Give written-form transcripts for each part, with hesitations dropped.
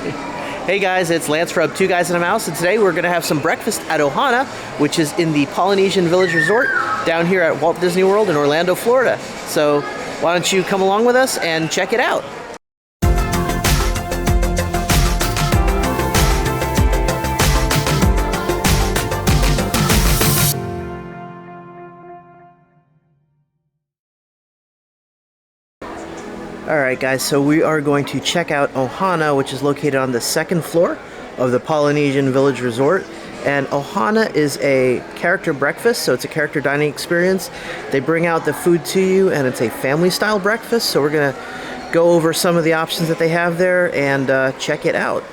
Hey guys, it's Lance from Two Guys and a Mouse, and today we're going to have some breakfast at Ohana, which is in the Polynesian Resort down here at Walt Disney World in Orlando, Florida. So why don't you come along with us and check it out. Alright guys, so we are going to check out Ohana, which is located on the second floor of the Polynesian Village Resort. And Ohana is a character breakfast, so it's a character dining experience. They bring out the food to you, and it's a family style breakfast. So we're going to go over some of the options that they have there and check it out.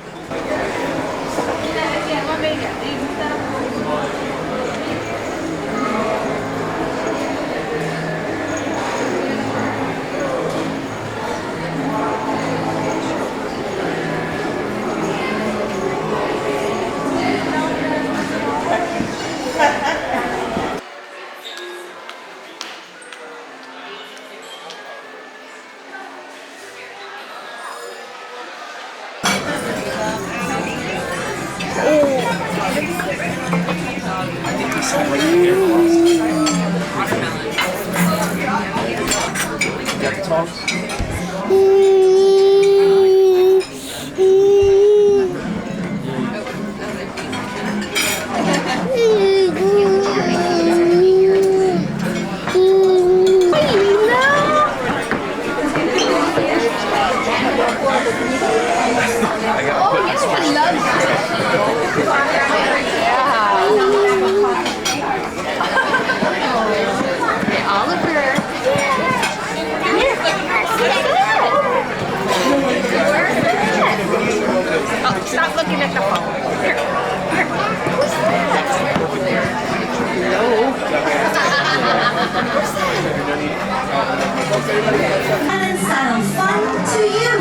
Stop looking at the phone. Here. What's that? And sounds fun to you.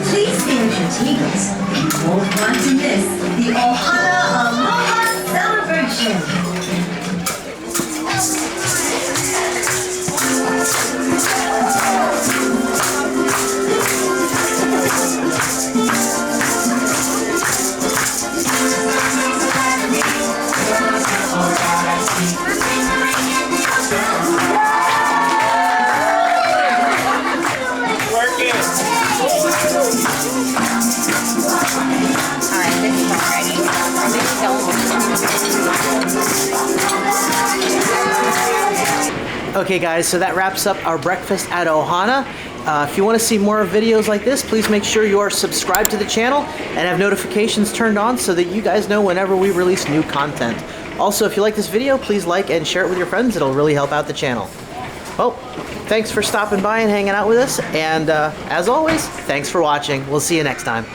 Please finish your tickets. You won't want to miss the Ohana Aloha celebration. Okay guys, so that wraps up our breakfast at Ohana. If you want to see more videos like this, please make sure you are subscribed to the channel and have notifications turned on so that you guys know whenever we release new content. Also, if you like this video, please like and share it with your friends. It'll really help out the channel. Well, thanks for stopping by and hanging out with us. And as always, thanks for watching. We'll see you next time.